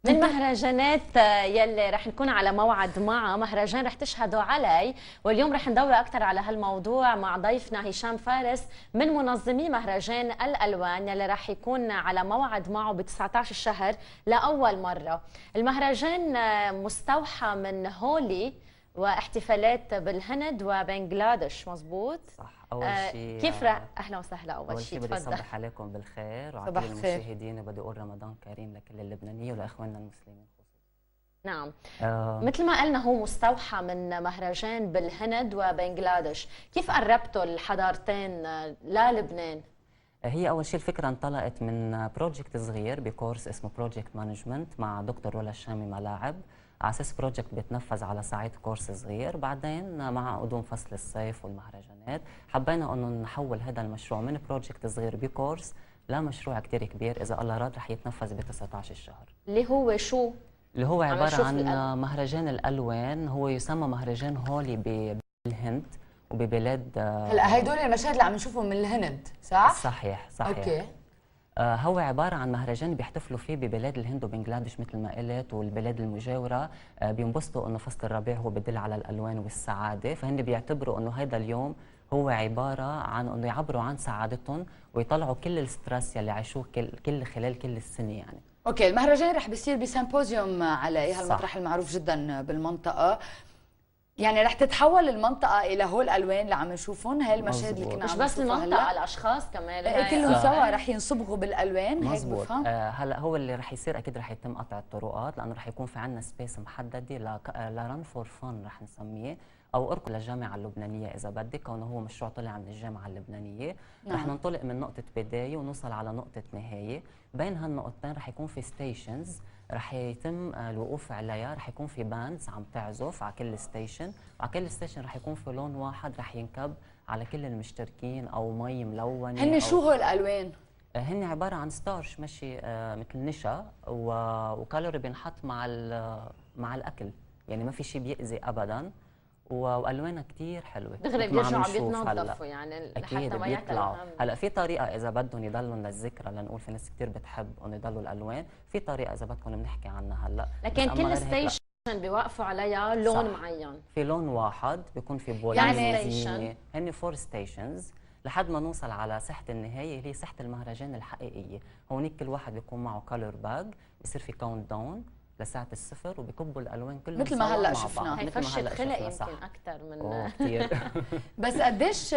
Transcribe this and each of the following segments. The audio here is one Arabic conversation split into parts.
من المهرجانات يلي رح نكون على موعد معها مهرجان رح تشهدوا علي، واليوم رح ندور اكثر على هالموضوع مع ضيفنا هشام فارس من منظمي مهرجان الالوان يلي رح يكون على موعد معه ب 19 الشهر لاول مره. المهرجان مستوحى من هولي واحتفالات بالهند وبنغلاديش، مزبوط؟ صح. اول شيء كيف اهلا وسهلا. اول شيء بدي تفضل. اصبح عليكم بالخير وعلى كل المشاهدين، وبدي اقول رمضان كريم لكل اللبنانيه ولاخواننا المسلمين خصوصا. نعم. مثل ما قلنا هو مستوحى من مهرجان بالهند وبنغلاديش، كيف قربتوا الحضارتين للبنان؟ هي اول شيء الفكره انطلقت من بروجكت صغير بكورس اسمه بروجكت مانجمنت مع دكتور رولا الشامي ملاعب، على اساس بروجكت بيتنفذ على صعيد كورس صغير. بعدين مع قدوم فصل الصيف والمهرجانات حبينا انه نحول هذا المشروع من بروجكت صغير بكورس لمشروع كثير كبير اذا الله راد رح يتنفذ ب 19 الشهر. اللي هو شو؟ اللي هو عباره عن مهرجان الالوان، هو يسمى مهرجان هولي بالهند وببلاد. هلا هدول المشاهد اللي عم نشوفهم من الهند، صح؟ صحيح. اوكي. هو عبارة عن مهرجان بيحتفلوا فيه ببلاد الهند وبنغلاديش مثل ما قلت والبلاد المجاورة. بينبسطوا انه فصل الربيع هو بدل على الالوان والسعادة، فهن بيعتبروا انه هذا اليوم هو عبارة عن انه يعبروا عن سعادتهم ويطلعوا كل الستريس يلي عاشوه خلال كل السنة يعني. اوكي، المهرجان رح بيصير بسيمبوزيوم على هالمطرح المعروف جدا بالمنطقة. يعني رح تتحول المنطقة إلى هول الألوان اللي عم نشوفهم، هاي المشاهد اللي كنا عم نشوفها. مش بس المنطقة، الأشخاص كمان كلهم سوا رح ينصبغوا بالألوان. هيك بفهم. هلا هو اللي رح يصير أكيد رح يتم قطع الطرقات، لأنه رح يكون في عندنا سبيس محددة لرن فور فن رح نسميه، أو أركض للجامعة اللبنانية إذا بدك، كونه هو مشروع طلع من الجامعة اللبنانية. رح ننطلق من نقطة بداية ونوصل على نقطة نهاية، بين هالنقطتين رح يكون في ستيشنز رح يتم الوقوف عليها، رح يكون في باندز عم تعزف على كل ستيشن، وعلى كل ستيشن رح يكون في لون واحد رح ينكب على كل المشتركين او مي ملونه. هن شو هول الالوان؟ هن عباره عن ستارش ماشي مثل نشا وكالوري بينحط مع الاكل، يعني ما في شيء بيأذي ابدا، والوانها كثير حلوه. دغري بيرجعوا بيتنظفوا يعني اكيد بيطلعوا. هلا في طريقه اذا بدهم يضلوا للذكرى، لنقول في ناس كثير بتحب انه يضلوا الالوان، في طريقه اذا بدكم بنحكي عنها هلا. لكن كل ستيشن بيوقفوا عليها لون معين، في لون واحد بيكون في بولين يعني هن 4 ستيشنز لحد ما نوصل على ساحه النهايه اللي هي ساحه المهرجان الحقيقيه. هونيك كل واحد بيكون معه كولر باج، بصير في كاونت داون لساعة الصفر وبيكبوا الالوان كلهم مثل ما هلا شفنا. هي فرشة خلق يمكن اكثر من كثير. بس قديش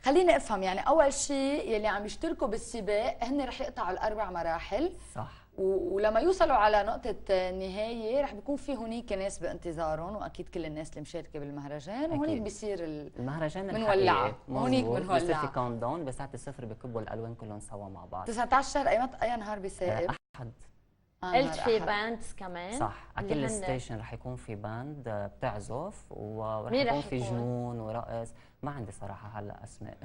خليني افهم، يعني اول شيء يلي عم يشتركوا بالسباق هن رح يقطعوا الاربع مراحل، صح. ولما يوصلوا على نقطة نهاية رح بيكون في هنيك ناس بانتظارهم، واكيد كل الناس اللي مشاركة بالمهرجان، وهنيك بيصير المهرجان منولعة، هنيك منولعة بيصير في كاونت داون بساعة الصفر بيكبوا الالوان كلهم سوا مع بعض. 19 اي نهار بيسائب؟ احد. قلت في باندز كمان؟ صح، على كل ستيشن رح يكون في باند بتعزف ورح يكون في جنون ورقص. ما عندي صراحه هلا اسماء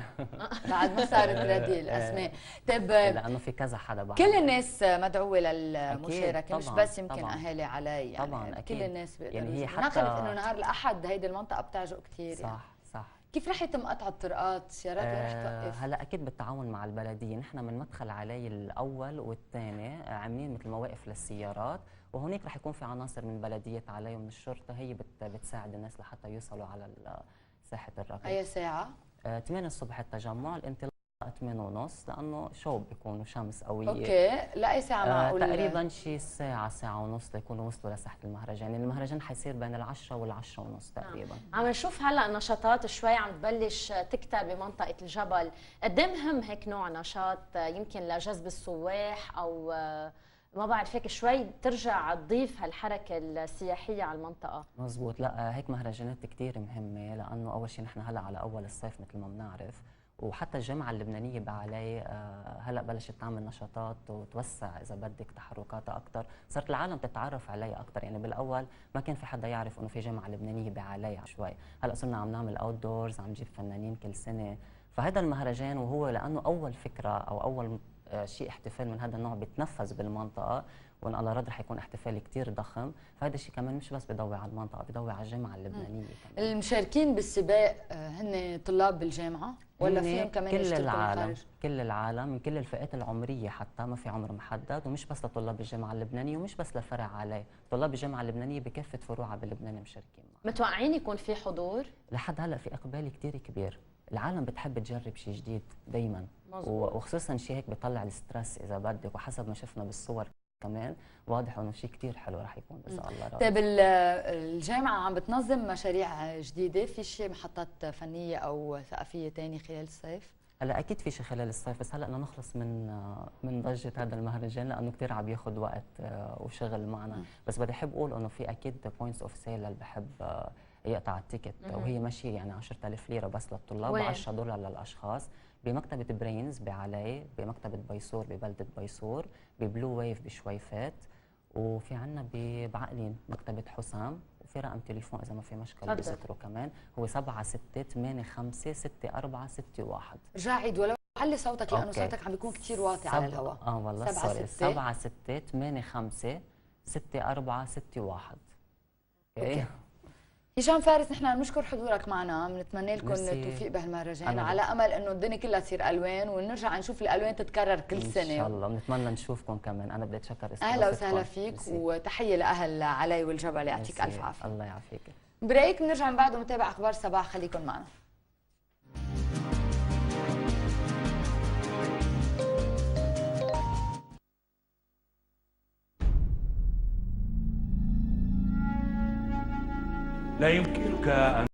بعد ما صارت ردي الاسماء. طيب لانه في كذا حدا بعد. كل الناس مدعوه للمشاركه، مش بس يمكن طبعاً. اهالي علي يعني. طبعا اكيد كل الناس يعني هي حتى نعترف انه نهار الاحد هيدي المنطقه بتعجق كثير. صح يعني. صح. كيف رح يتم قطع الطرقات؟ السيارات وين رح توقف؟ هلا اكيد بالتعاون مع البلديه، نحن من مدخل علي الاول والثاني عاملين مثل مواقف للسيارات، وهناك رح يكون في عناصر من بلديه علي ومن الشرطه هي بتساعد الناس لحتى يوصلوا على ساحه الركض. اي ساعه؟ 8 الصبح التجمع، الانطلاق 8:30 لانه شو بيكونوا شمس قويه. اوكي، لاي ساعه معقول؟ تقريبا شي ساعه ونص ليكونوا وصلوا لساحه المهرجان، يعني المهرجان حيصير بين 10 وال10:30 تقريبا. عم نشوف هلا نشاطات شوي عم تبلش تكتر بمنطقه الجبل، قد ايه مهم هيك نوع نشاط يمكن لجذب السواح او ما بعرف هيك شوي ترجع تضيف هالحركه السياحيه على المنطقه؟ مزبوط. لا هيك مهرجانات كثير مهمه، لانه اول شيء نحن هلا على اول الصيف مثل ما بنعرف، وحتى الجامعه اللبنانيه بعلي هلا بلشت تعمل نشاطات وتوسع اذا بدك تحركاتها اكثر، صارت العالم تتعرف عليها اكثر، يعني بالاول ما كان في حدا يعرف انه في جامعه لبنانيه بعلي شوي، هلا صرنا عم نعمل اوت دورز، عم نجيب فنانين كل سنه، فهذا المهرجان وهو لانه اول فكره او اول شيء احتفال من هذا النوع بيتنفذ بالمنطقه، وان الله رد رح يكون احتفال كثير ضخم، فهذا الشيء كمان مش بس بضوي على المنطقه، بضوي على الجامعه اللبنانيه كمان. المشاركين بالسباق هن طلاب بالجامعه ولا فيهم كمان كل يشتركوا العالم بالخارج؟ كل العالم من كل الفئات العمريه، حتى ما في عمر محدد، ومش بس لطلاب الجامعه اللبنانيه ومش بس لفرع علي، طلاب الجامعه اللبنانيه بكافه فروعها بلبنان مشاركين معنا. متوقعين يكون في حضور؟ لحد هلا في اقبال كثير كبير، العالم بتحب تجرب شيء جديد دائما، وخصوصا شيء هيك بيطلع الستريس اذا بدك، وحسب ما شفنا بالصور كمان واضح انه شيء كثير حلو رح يكون اذا الله راد. طيب الجامعه عم بتنظم مشاريع جديده، في شيء محطات فنيه او ثقافيه ثانيه خلال الصيف؟ هلا اكيد في شيء خلال الصيف، بس هلا بدنا نخلص من ضجه هذا المهرجان لانه كثير عم ياخذ وقت وشغل معنا، بس بدي احب اقول انه في اكيد بوينتس اوف سيل اللي بحب يقطع التيكت، وهي ماشيه يعني 10,000 ليره بس للطلاب و10 دولار للاشخاص، بمكتبه برينز بعلاي، بمكتبه بيسور ببلده بيسور، ببلو ويف بشويفات، وفي عندنا بعقلين مكتبه حسام، وفي رقم تليفون اذا ما في مشكله بذكره كمان، هو 76856461. رجع عيد ولو علي صوتك لانه صوتك عم بيكون كثير واطي على الهواء. والله سوري، 76856461. اوكي. هشام فارس، نحن بنشكر حضورك معنا، بنتمنى لكم التوفيق بهالمهرجان، على امل انه الدنيا كلها تصير الوان ونرجع نشوف الالوان تتكرر كل سنه ان شاء الله. بنتمنى نشوفكم كمان، انا بدي اتشكر استضافتكم. اهلا وسهلا فيك، وتحيه لاهل علي والجبل، يعطيك الف عافيه. الله يعافيك. بريك، بنرجع من بعد ونتابع اخبار الصباح، خليكم معنا. لا يمكنك أن